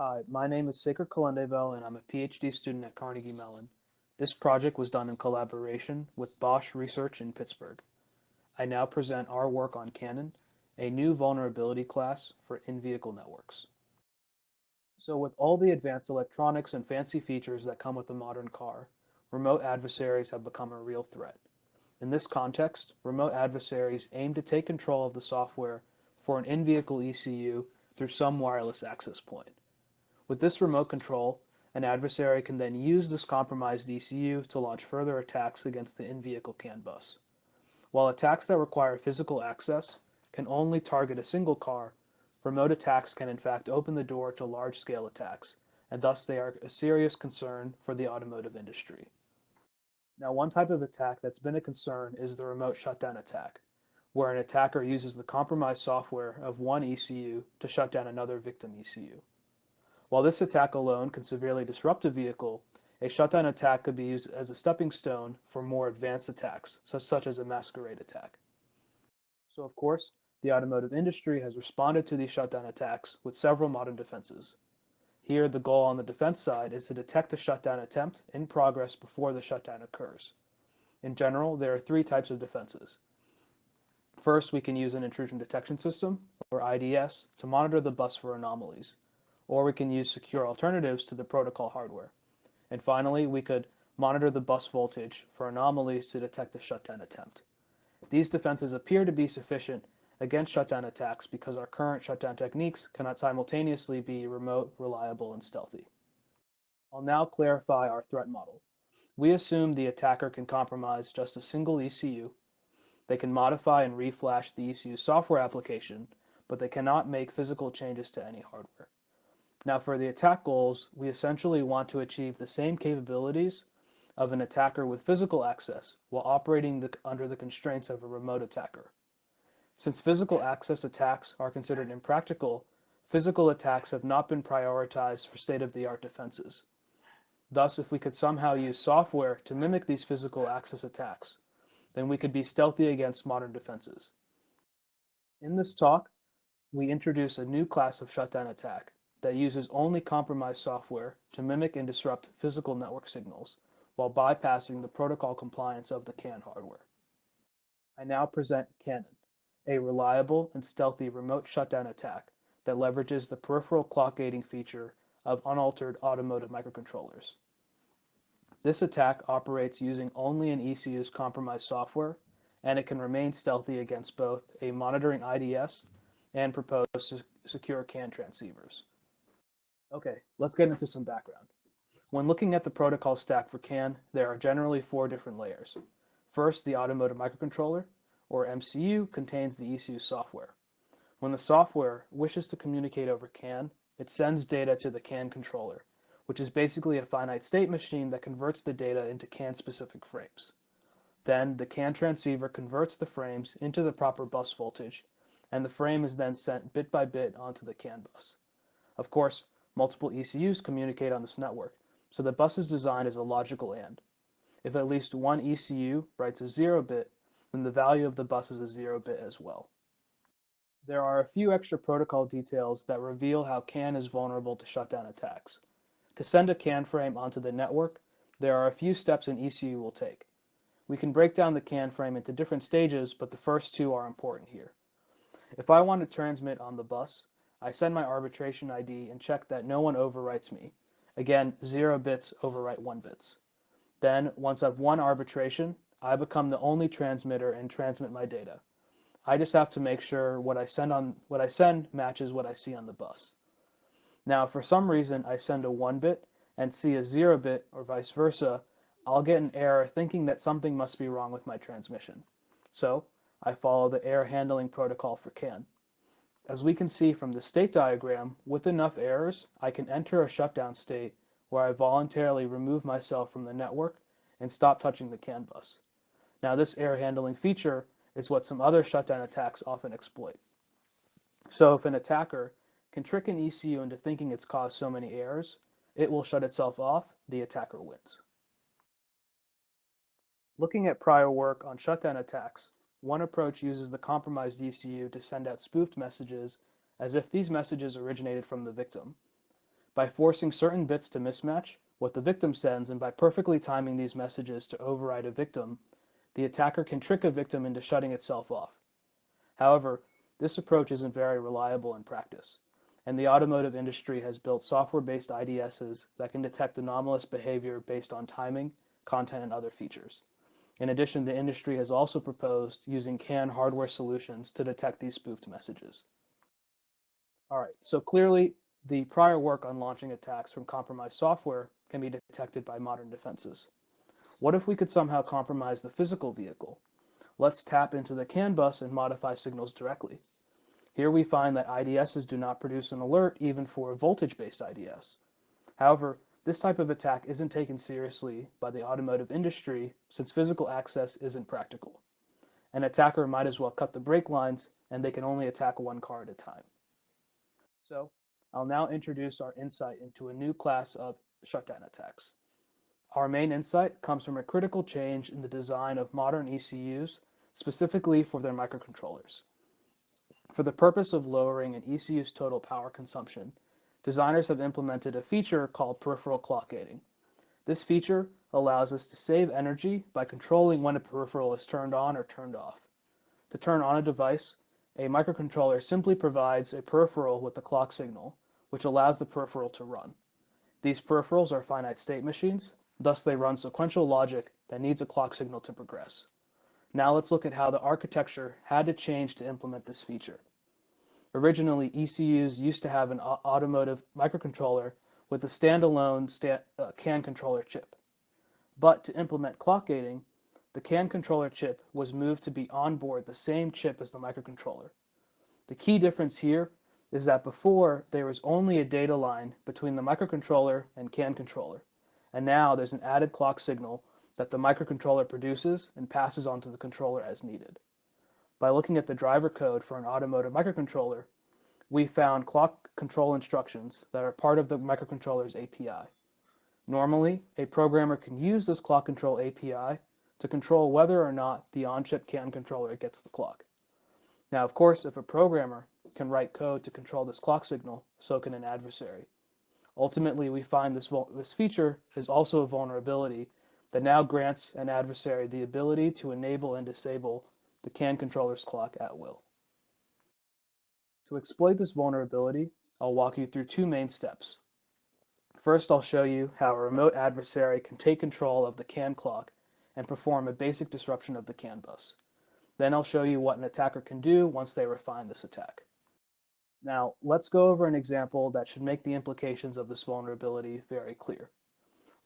Hi, my name is Saker Kalendevel and I'm a PhD student at Carnegie Mellon. This project was done in collaboration with Bosch Research in Pittsburgh. I now present our work on Canon, a new vulnerability class for in-vehicle networks. So with all the advanced electronics and fancy features that come with a modern car, remote adversaries have become a real threat. In this context, remote adversaries aim to take control of the software for an in-vehicle ECU through some wireless access point. With this remote control, an adversary can then use this compromised ECU to launch further attacks against the in-vehicle CAN bus. While attacks that require physical access can only target a single car, remote attacks can in fact open the door to large-scale attacks, and thus they are a serious concern for the automotive industry. Now, one type of attack that's been a concern is the remote shutdown attack, where an attacker uses the compromised software of one ECU to shut down another victim ECU. While this attack alone can severely disrupt a vehicle, a shutdown attack could be used as a stepping stone for more advanced attacks, such as a masquerade attack. So, of course, the automotive industry has responded to these shutdown attacks with several modern defenses. Here, the goal on the defense side is to detect a shutdown attempt in progress before the shutdown occurs. In general, there are three types of defenses. First, we can use an intrusion detection system, or IDS, to monitor the bus for anomalies, or we can use secure alternatives to the protocol hardware. And finally, we could monitor the bus voltage for anomalies to detect the shutdown attempt. These defenses appear to be sufficient against shutdown attacks because our current shutdown techniques cannot simultaneously be remote, reliable, and stealthy. I'll now clarify our threat model. We assume the attacker can compromise just a single ECU. They can modify and reflash the ECU software application, but they cannot make physical changes to any hardware. Now, for the attack goals, we essentially want to achieve the same capabilities of an attacker with physical access while operating under the constraints of a remote attacker. Since physical access attacks are considered impractical, physical attacks have not been prioritized for state-of-the-art defenses. Thus, if we could somehow use software to mimic these physical access attacks, then we could be stealthy against modern defenses. In this talk, we introduce a new class of shutdown attack that uses only compromised software to mimic and disrupt physical network signals while bypassing the protocol compliance of the CAN hardware. I now present Canon, a reliable and stealthy remote shutdown attack that leverages the peripheral clock gating feature of unaltered automotive microcontrollers. This attack operates using only an ECU's compromised software, and it can remain stealthy against both a monitoring IDS and proposed secure CAN transceivers. Okay, let's get into some background. When looking at the protocol stack for CAN, there are generally four different layers. First, the automotive microcontroller, or MCU, contains the ECU software. When the software wishes to communicate over CAN, it sends data to the CAN controller, which is basically a finite state machine that converts the data into CAN-specific frames. Then, the CAN transceiver converts the frames into the proper bus voltage, and the frame is then sent bit by bit onto the CAN bus. Of course, multiple ECUs communicate on this network, so the bus is designed as a logical AND. If at least one ECU writes a 0 bit, then the value of the bus is a 0 bit as well. There are a few extra protocol details that reveal how CAN is vulnerable to shutdown attacks. To send a CAN frame onto the network, there are a few steps an ECU will take. We can break down the CAN frame into different stages, but the first two are important here. If I want to transmit on the bus, I send my arbitration ID and check that no one overwrites me. Again, 0 bits overwrite 1 bits. Then, once I've won arbitration, I become the only transmitter and transmit my data. I just have to make sure what I send matches what I see on the bus. Now, if for some reason I send a 1 bit and see a 0 bit or vice versa, I'll get an error thinking that something must be wrong with my transmission. So, I follow the error handling protocol for CAN. As we can see from the state diagram, with enough errors, I can enter a shutdown state where I voluntarily remove myself from the network and stop touching the CAN bus. Now, this error handling feature is what some other shutdown attacks often exploit. So if an attacker can trick an ECU into thinking it's caused so many errors, it will shut itself off, the attacker wins. Looking at prior work on shutdown attacks, one approach uses the compromised ECU to send out spoofed messages as if these messages originated from the victim. By forcing certain bits to mismatch what the victim sends and by perfectly timing these messages to override a victim, the attacker can trick a victim into shutting itself off. However, this approach isn't very reliable in practice, and the automotive industry has built software-based IDSs that can detect anomalous behavior based on timing, content, and other features. In addition, the industry has also proposed using CAN hardware solutions to detect these spoofed messages. All right, so clearly the prior work on launching attacks from compromised software can be detected by modern defenses. What if we could somehow compromise the physical vehicle? Let's tap into the CAN bus and modify signals directly. Here we find that IDSs do not produce an alert even for a voltage-based IDS. However, this type of attack isn't taken seriously by the automotive industry since physical access isn't practical. An attacker might as well cut the brake lines and they can only attack one car at a time. So I'll now introduce our insight into a new class of shutdown attacks. Our main insight comes from a critical change in the design of modern ECUs, specifically for their microcontrollers. For the purpose of lowering an ECU's total power consumption, designers have implemented a feature called peripheral clock gating. This feature allows us to save energy by controlling when a peripheral is turned on or turned off. To turn on a device, a microcontroller simply provides a peripheral with a clock signal, which allows the peripheral to run. These peripherals are finite state machines, thus they run sequential logic that needs a clock signal to progress. Now let's look at how the architecture had to change to implement this feature. Originally, ECUs used to have an automotive microcontroller with a standalone CAN controller chip. But to implement clock gating, the CAN controller chip was moved to be on board the same chip as the microcontroller. The key difference here is that before there was only a data line between the microcontroller and CAN controller, and now there's an added clock signal that the microcontroller produces and passes on to the controller as needed. By looking at the driver code for an automotive microcontroller, we found clock control instructions that are part of the microcontroller's API. Normally, a programmer can use this clock control API to control whether or not the on-chip CAN controller gets the clock. Now, of course, if a programmer can write code to control this clock signal, so can an adversary. Ultimately, we find this feature is also a vulnerability that now grants an adversary the ability to enable and disable the CAN controller's clock at will. To exploit this vulnerability, I'll walk you through two main steps. First, I'll show you how a remote adversary can take control of the CAN clock and perform a basic disruption of the CAN bus. Then I'll show you what an attacker can do once they refine this attack. Now, let's go over an example that should make the implications of this vulnerability very clear.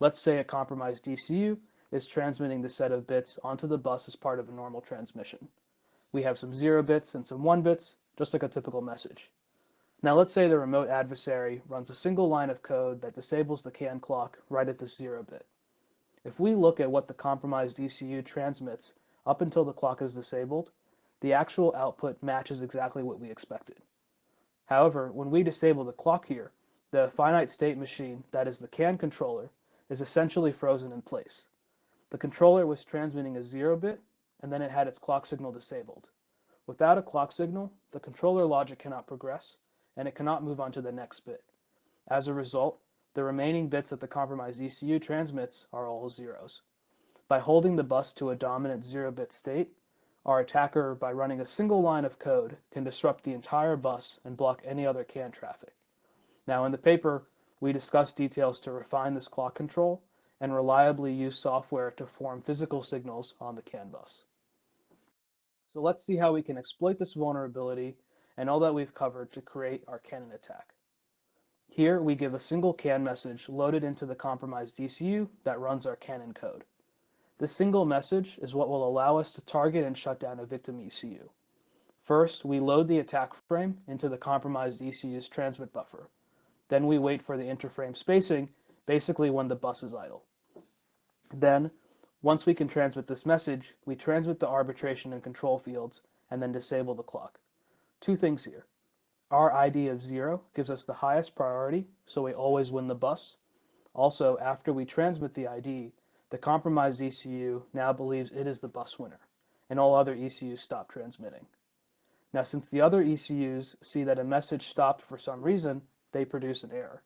Let's say a compromised ECU is transmitting the set of bits onto the bus as part of a normal transmission. We have some 0 bits and some 1 bits, just like a typical message. Now let's say the remote adversary runs a single line of code that disables the CAN clock right at this 0 bit. If we look at what the compromised ECU transmits up until the clock is disabled, the actual output matches exactly what we expected. However, when we disable the clock here, the finite state machine, that is the CAN controller, is essentially frozen in place. The controller was transmitting a 0 bit, and then it had its clock signal disabled. Without a clock signal, the controller logic cannot progress, and it cannot move on to the next bit. As a result, the remaining bits that the compromised ECU transmits are all zeros. By holding the bus to a dominant 0-bit state, our attacker, by running a single line of code, can disrupt the entire bus and block any other CAN traffic. Now in the paper, we discuss details to refine this clock control and reliably use software to form physical signals on the CAN bus. So let's see how we can exploit this vulnerability and all that we've covered to create our cannon attack. Here we give a single CAN message loaded into the compromised ECU that runs our cannon code. This single message is what will allow us to target and shut down a victim ECU. First, we load the attack frame into the compromised ECU's transmit buffer. Then we wait for the interframe spacing, basically when the bus is idle. Then, once we can transmit this message, we transmit the arbitration and control fields and then disable the clock. Two things here. Our ID of 0 gives us the highest priority, so we always win the bus. Also, after we transmit the ID, the compromised ECU now believes it is the bus winner, and all other ECUs stop transmitting. Now, since the other ECUs see that a message stopped for some reason, they produce an error.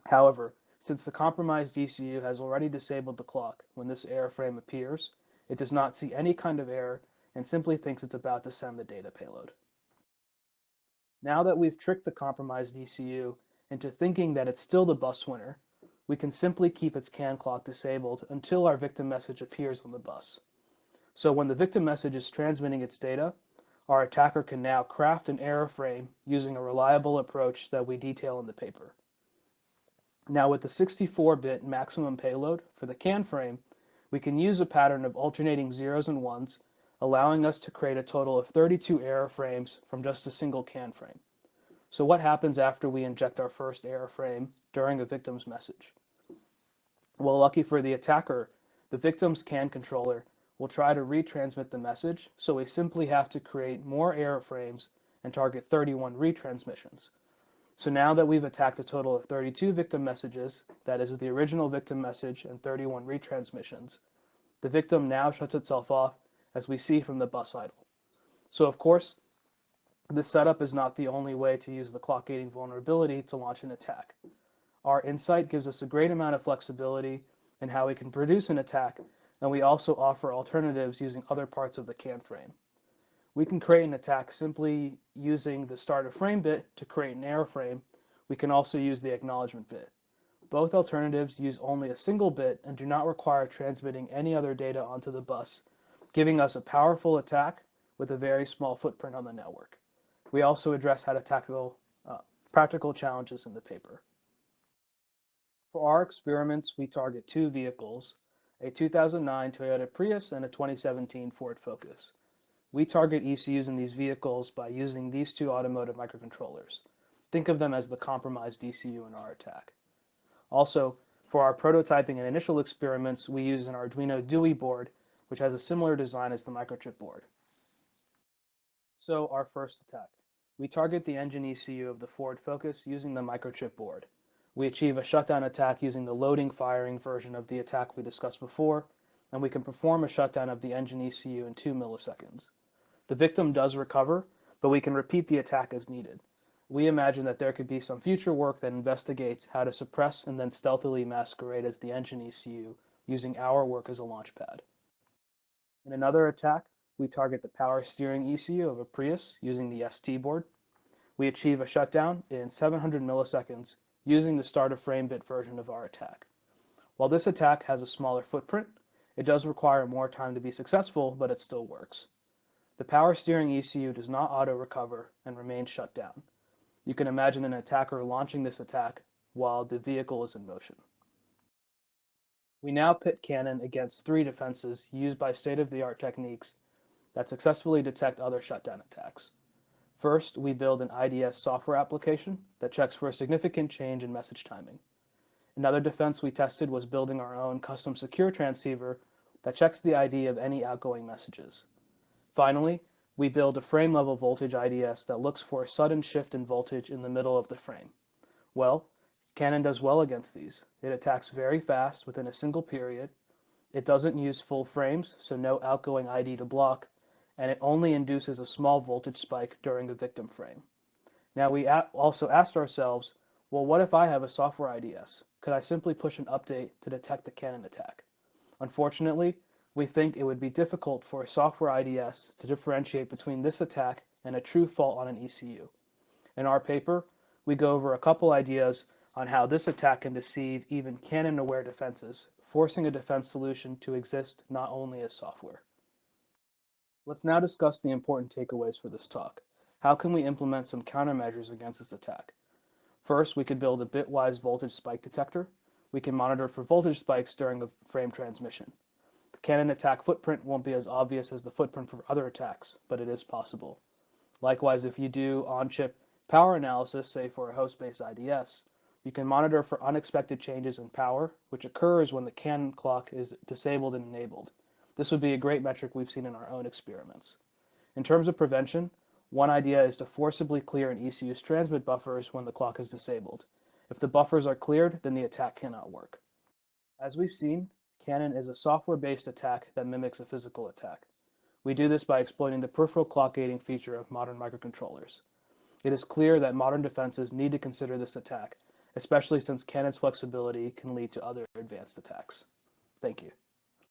However, since the compromised ECU has already disabled the clock when this error frame appears, it does not see any kind of error and simply thinks it's about to send the data payload. Now that we've tricked the compromised ECU into thinking that it's still the bus winner, we can simply keep its CAN clock disabled until our victim message appears on the bus. So when the victim message is transmitting its data, our attacker can now craft an error frame using a reliable approach that we detail in the paper. Now with the 64-bit maximum payload for the CAN frame, we can use a pattern of alternating zeros and ones, allowing us to create a total of 32 error frames from just a single CAN frame. So what happens after we inject our first error frame during a victim's message? Well, lucky for the attacker, the victim's CAN controller will try to retransmit the message, so we simply have to create more error frames and target 31 retransmissions. So now that we've attacked a total of 32 victim messages, that is the original victim message and 31 retransmissions, the victim now shuts itself off, as we see from the bus idle. So of course, this setup is not the only way to use the clock gating vulnerability to launch an attack. Our insight gives us a great amount of flexibility in how we can produce an attack, and we also offer alternatives using other parts of the CAN frame. We can create an attack simply using the start of frame bit to create an error frame. We can also use the acknowledgement bit. Both alternatives use only a single bit and do not require transmitting any other data onto the bus, giving us a powerful attack with a very small footprint on the network. We also address how to tackle practical challenges in the paper. For our experiments, we target two vehicles, a 2009 Toyota Prius and a 2017 Ford Focus. We target ECUs in these vehicles by using these two automotive microcontrollers. Think of them as the compromised ECU in our attack. Also, for our prototyping and initial experiments, we use an Arduino DUI board, which has a similar design as the microchip board. So, our first attack. We target the engine ECU of the Ford Focus using the microchip board. We achieve a shutdown attack using the loading firing version of the attack we discussed before, and we can perform a shutdown of the engine ECU in 2 milliseconds. The victim does recover, but we can repeat the attack as needed. We imagine that there could be some future work that investigates how to suppress and then stealthily masquerade as the engine ECU using our work as a launchpad. In another attack, we target the power steering ECU of a Prius using the ST board. We achieve a shutdown in 700 milliseconds using the start of frame bit version of our attack. While this attack has a smaller footprint, it does require more time to be successful, but it still works. The power steering ECU does not auto-recover and remains shut down. You can imagine an attacker launching this attack while the vehicle is in motion. We now pit Canon against 3 defenses used by state-of-the-art techniques that successfully detect other shutdown attacks. First, we build an IDS software application that checks for a significant change in message timing. Another defense we tested was building our own custom secure transceiver that checks the ID of any outgoing messages. Finally, we build a frame-level voltage IDS that looks for a sudden shift in voltage in the middle of the frame. Well, Canon does well against these. It attacks very fast within a single period. It doesn't use full frames, so no outgoing ID to block, and it only induces a small voltage spike during the victim frame. Now we also asked ourselves, well, what if I have a software IDS? Could I simply push an update to detect the Canon attack? Unfortunately, we think it would be difficult for a software IDS to differentiate between this attack and a true fault on an ECU. In our paper, we go over a couple ideas on how this attack can deceive even Canon-aware defenses, forcing a defense solution to exist not only as software. Let's now discuss the important takeaways for this talk. How can we implement some countermeasures against this attack? First, we could build a bitwise voltage spike detector. We can monitor for voltage spikes during a frame transmission. The Canon attack footprint won't be as obvious as the footprint for other attacks, but it is possible. Likewise, if you do on-chip power analysis, say for a host-based IDS, you can monitor for unexpected changes in power, which occurs when the Canon clock is disabled and enabled. This would be a great metric we've seen in our own experiments. In terms of prevention, one idea is to forcibly clear an ECU's transmit buffers when the clock is disabled. If the buffers are cleared, then the attack cannot work. As we've seen, Canon is a software-based attack that mimics a physical attack. We do this by exploiting the peripheral clock gating feature of modern microcontrollers. It is clear that modern defenses need to consider this attack, especially since Canon's flexibility can lead to other advanced attacks. Thank you.